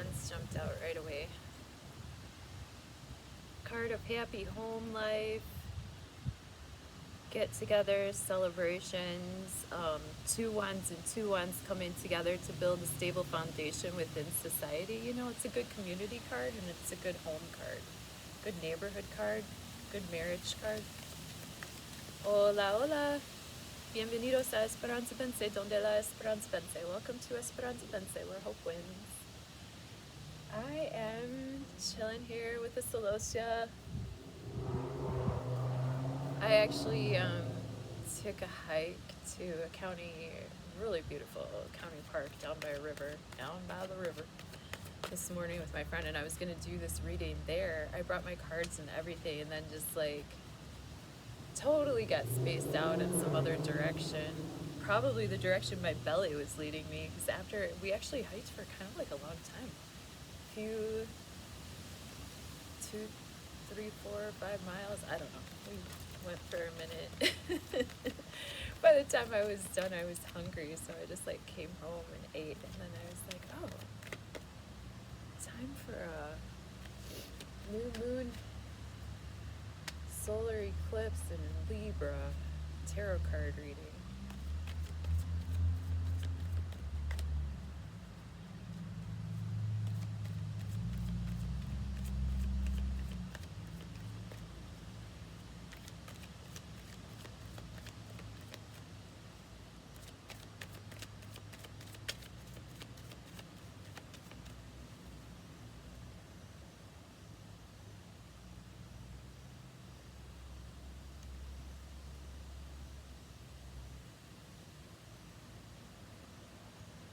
wands jumped out right away. Card of happy home life, get-togethers, celebrations, two wands and two wands coming together to build a stable foundation within society. You know, it's a good community card and it's a good home card, good neighborhood card, good marriage card. Hola, hola. Bienvenidos a Esperanza Vence, donde la Esperanza vence. Welcome to Esperanza Vence, where hope wins. I am chilling here with the Celosia. I actually took a hike to a really beautiful county park down by the river this morning with my friend, and I was going to do this reading there. I brought my cards and everything, and then just like totally got spaced out in some other direction. Probably the direction my belly was leading me, because after we actually hiked for kind of like a long time. 2, 3, 4, 5 miles. I don't know. We went for a minute. By the time I was done, I was hungry, so I just like came home and ate, and then I was like, oh, time for a new moon solar eclipse in Libra tarot card reading.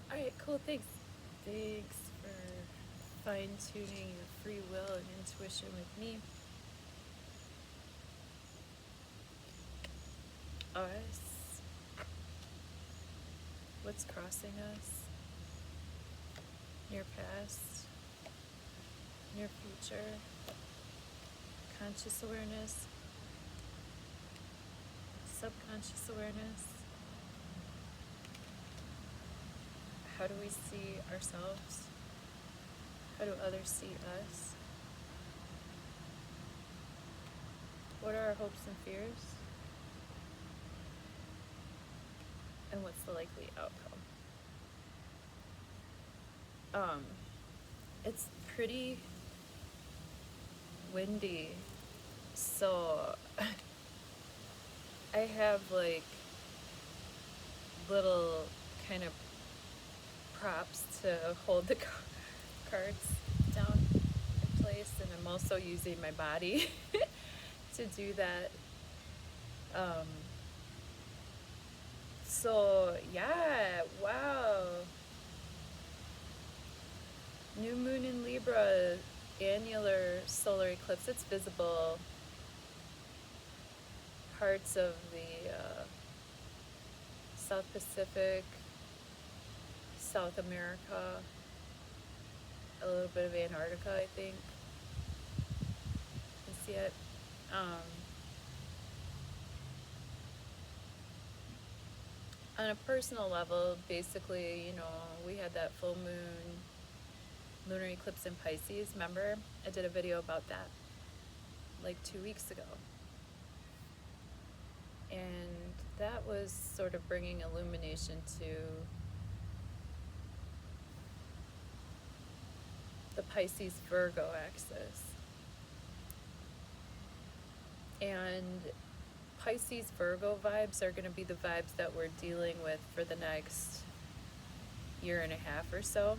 Alright, cool, thanks. Thanks for fine-tuning your free will and intuition with me. Us. What's crossing us? Near past, near future, conscious awareness, subconscious awareness. How do we see ourselves? How do others see us? What are our hopes and fears? And what's the likely outcome? It's pretty windy, so I have like little kind of props to hold the cards down in place, and I'm also using my body to do that. So yeah, wow. New moon in Libra, annular solar eclipse. It's visible. Parts of the South Pacific, South America, a little bit of Antarctica, I think. You can see it. On a personal level, basically, you know, we had that full moon lunar eclipse in Pisces. Remember? I did a video about that like 2 weeks ago. And that was sort of bringing illumination to the Pisces Virgo axis. And Pisces Virgo vibes are going to be the vibes that we're dealing with for the next year and a half or so.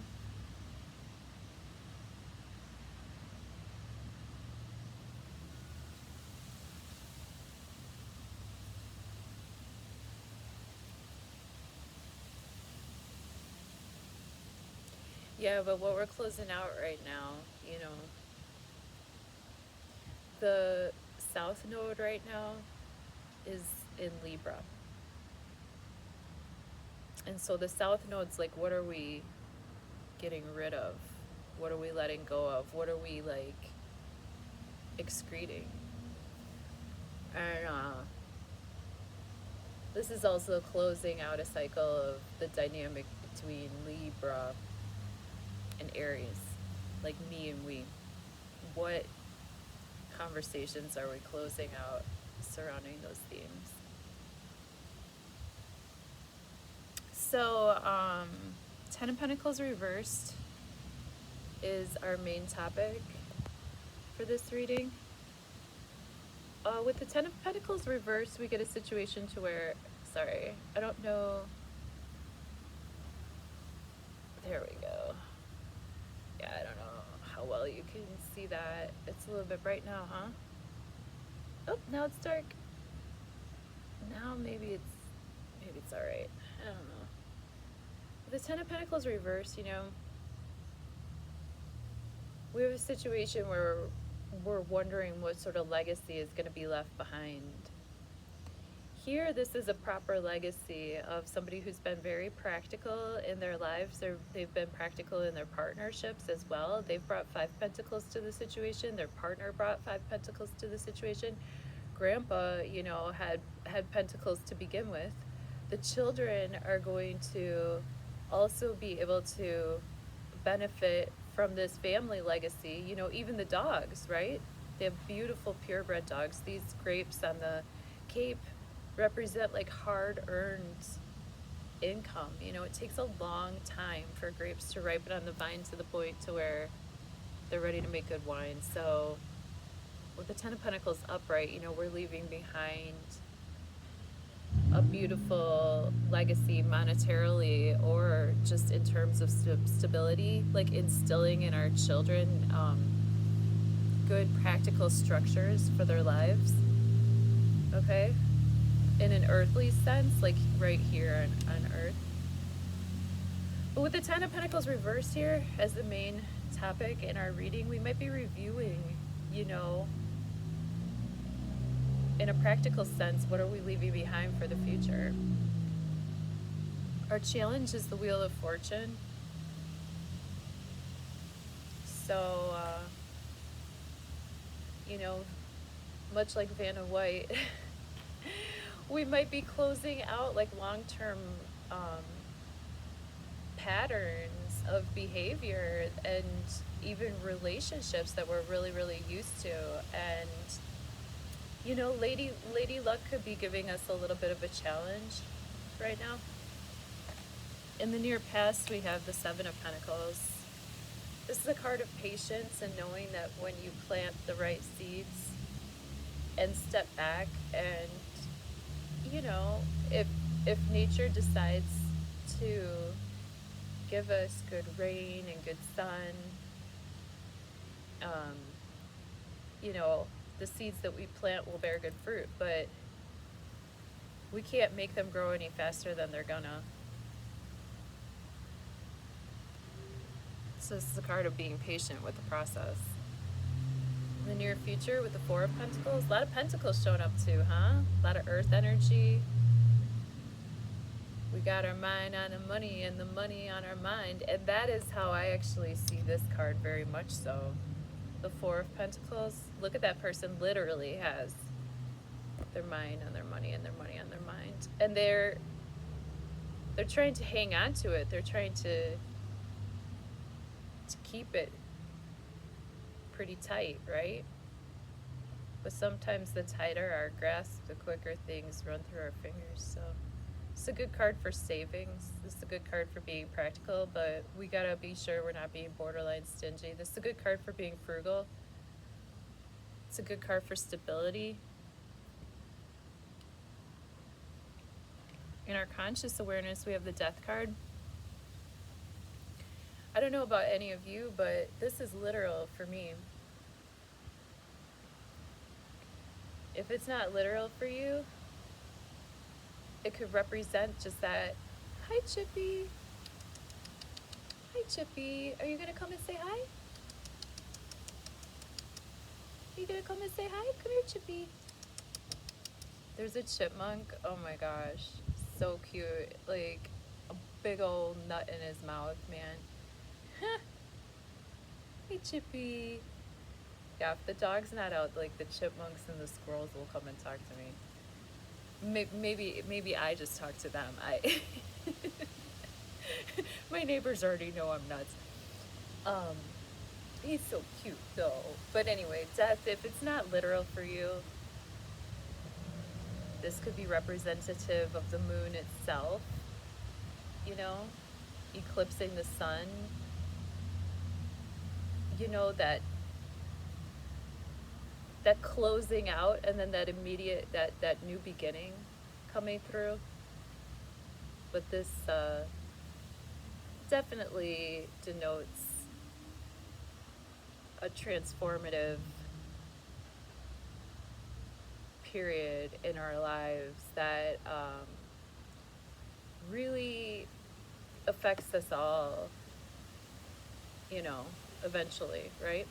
Yeah, but what we're closing out right now, you know, the South Node right now is in Libra. And so the South Node's like, what are we getting rid of? What are we letting go of? What are we like excreting? And this is also closing out a cycle of the dynamic between Libra and Aries. like me and we. What conversations are we closing out surrounding those themes? So, Ten of Pentacles reversed is our main topic for this reading. With the Ten of Pentacles reversed, we get a situation to where, sorry, I don't know. There we go. Yeah, I don't know how well you can see that. It's a little bit bright now, huh? Oh, now it's dark. Now maybe it's all right. I don't know. The Ten of Pentacles reversed, you know, we have a situation where we're wondering what sort of legacy is going to be left behind. Here, this is a proper legacy of somebody who's been very practical in their lives. They've been practical in their partnerships as well. They've brought Five Pentacles to the situation. Their partner brought Five Pentacles to the situation. Grandpa, you know, had Pentacles to begin with. The children are going to also be able to benefit from this family legacy. You know, even the dogs, right? They have beautiful purebred dogs. These grapes on the Cape represent like hard-earned income. You know, it takes a long time for grapes to ripen on the vine to the point to where they're ready to make good wine. So with the Ten of Pentacles upright, you know, we're leaving behind a beautiful legacy monetarily or just in terms of stability, like instilling in our children good practical structures for their lives, okay? In an earthly sense, like right here on Earth. But with the Ten of Pentacles reversed here as the main topic in our reading, we might be reviewing, you know, in a practical sense, what are we leaving behind for the future? Our challenge is the Wheel of Fortune. So, you know, much like Vanna White, we might be closing out like long-term patterns of behavior and even relationships that we're really, really used to. And you know, Lady Luck could be giving us a little bit of a challenge right now. In the near past, we have the Seven of Pentacles. This is a card of patience and knowing that when you plant the right seeds and step back and, you know, if nature decides to give us good rain and good sun, you know, the seeds that we plant will bear good fruit, but we can't make them grow any faster than they're gonna. So this is a card of being patient with the process. In the near future with the Four of Pentacles, a lot of Pentacles showing up too, huh? A lot of Earth energy. We got our mind on the money and the money on our mind, and that is how I actually see this card very much so. The Four of Pentacles, look at that person literally has their mind on their money and their money on their mind. And they're trying to hang on to it. They're trying to keep it pretty tight, right? But sometimes the tighter our grasp, the quicker things run through our fingers. So it's a good card for savings. This is a good card for being practical, but we gotta be sure we're not being borderline stingy. This is a good card for being frugal. It's a good card for stability. In our conscious awareness, we have the Death card. I don't know about any of you, but this is literal for me. If it's not literal for you, it could represent just that, hi Chippy. Hi Chippy. Are you gonna come and say hi? Are you gonna come and say hi? Come here, Chippy. There's a chipmunk. Oh my gosh. So cute. Like a big old nut in his mouth, man. Hey Chippy. Yeah, if the dog's not out, like the chipmunks and the squirrels will come and talk to me. Maybe I just talk to them. My neighbors already know I'm nuts. He's so cute though. But anyway, death, if it's not literal for you, this could be representative of the moon itself, you know, eclipsing the sun. You know, that closing out and then that immediate, that new beginning coming through. But this definitely denotes a transformative period in our lives that really affects us all, you know, eventually, right?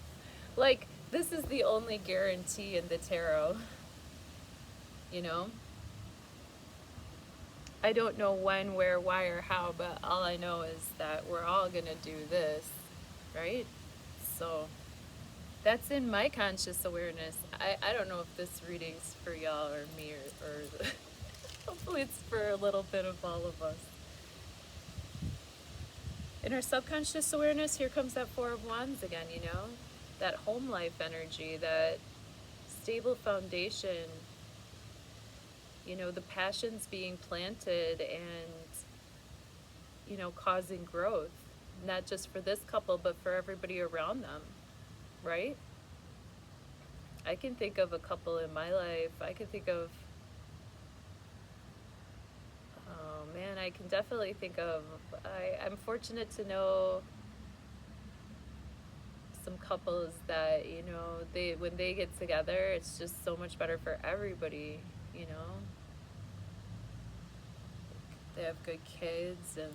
Like, this is the only guarantee in the tarot, you know? I don't know when, where, why, or how, but all I know is that we're all gonna do this, right? So that's in my conscious awareness. I don't know if this reading's for y'all or me or hopefully it's for a little bit of all of us. In our subconscious awareness, here comes that Four of Wands again, you know? That home life energy, that stable foundation, you know, the passions being planted and, you know, causing growth, not just for this couple, but for everybody around them, right? I can think of a couple in my life. I can think of, oh man, I can definitely think of, I'm fortunate to know some couples that, you know, when they get together, it's just so much better for everybody, you know? They have good kids and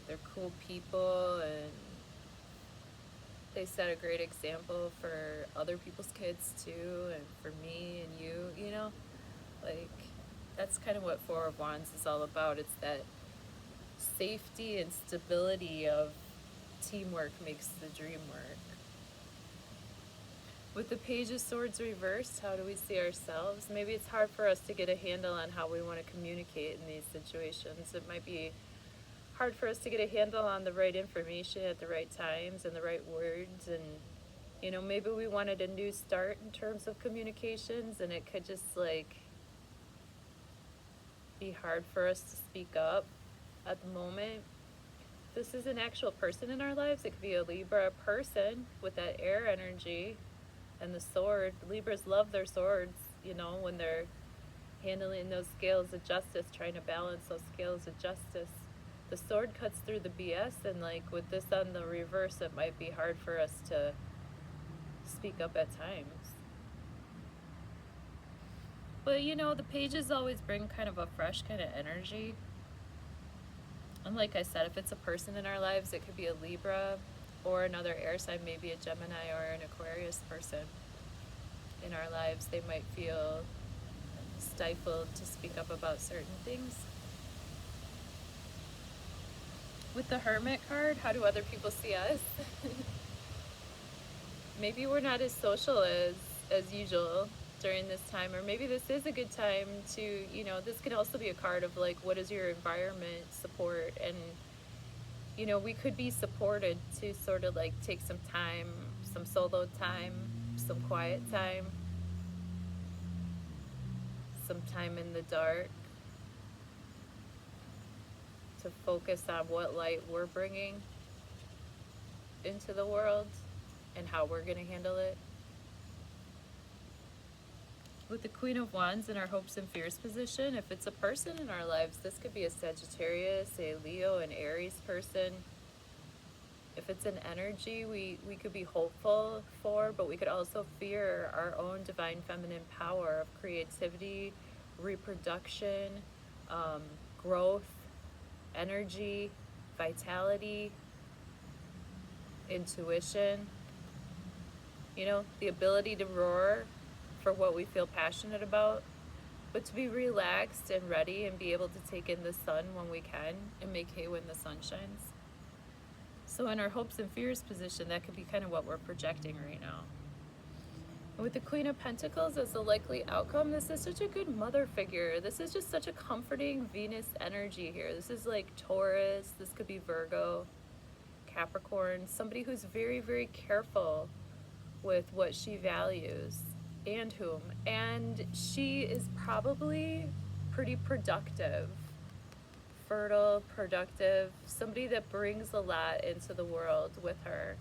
they're cool people and they set a great example for other people's kids too, and for me and you know? Like, that's kind of what Four of Wands is all about. It's that safety and stability of teamwork makes the dream work. With the Page of Swords reversed, how do we see ourselves? Maybe it's hard for us to get a handle on how we want to communicate in these situations. It might be hard for us to get a handle on the right information at the right times and the right words. And, you know, maybe we wanted a new start in terms of communications, and it could just, like, be hard for us to speak up at the moment. This is an actual person in our lives. It could be a Libra person with that air energy and the sword. Libras love their swords, you know, when they're handling those scales of justice, trying to balance those scales of justice. The sword cuts through the BS, and like with this on the reverse, it might be hard for us to speak up at times. But you know, the pages always bring kind of a fresh kind of energy. And like I said, if it's a person in our lives, it could be a Libra or another air sign, maybe a Gemini or an Aquarius person in our lives. They might feel stifled to speak up about certain things. With the Hermit card, how do other people see us? Maybe we're not as social as usual during this time, or maybe this is a good time to, you know, this can also be a card of like, what is your environment support? And, you know, we could be supported to sort of like take some time, some solo time, some quiet time, some time in the dark, to focus on what light we're bringing into the world and how we're going to handle it. With the Queen of Wands in our hopes and fears position, if it's a person in our lives, this could be a Sagittarius, a Leo, an Aries person. If it's an energy we could be hopeful for, but we could also fear our own divine feminine power of creativity, reproduction, growth, energy, vitality, intuition, you know, the ability to roar for what we feel passionate about, but to be relaxed and ready and be able to take in the sun when we can and make hay when the sun shines. So in our hopes and fears position, that could be kind of what we're projecting right now. And with the Queen of Pentacles as the likely outcome, this is such a good mother figure. This is just such a comforting Venus energy here. This is like Taurus, this could be Virgo, Capricorn, somebody who's very, very careful with what she values and whom. And she is probably pretty productive, fertile, productive, somebody that brings a lot into the world with her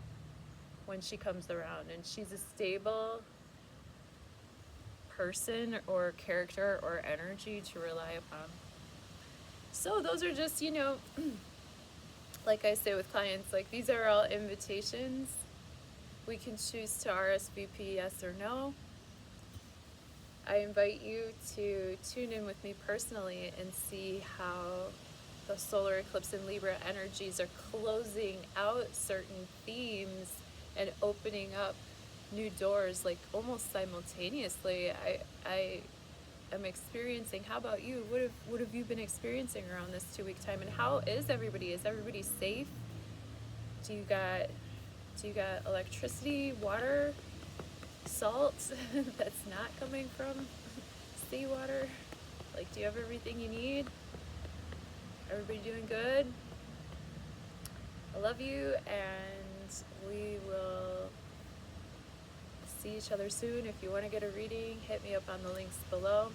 when she comes around. And she's a stable person or character or energy to rely upon. So those are just, you know, like I say with clients, like these are all invitations. We can choose to RSVP yes or no. I invite you to tune in with me personally and see how the solar eclipse and Libra energies are closing out certain themes and opening up new doors, like almost simultaneously. I am experiencing. How about you? What have you been experiencing around this 2 week time? And how is everybody? Is everybody safe? Do you got electricity, water, salt that's not coming from seawater? Like, do you have everything you need? Everybody doing good? I love you, and we will see each other soon. If you want to get a reading, hit me up on the links below,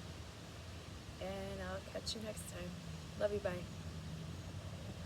and I'll catch you next time. Love you, bye.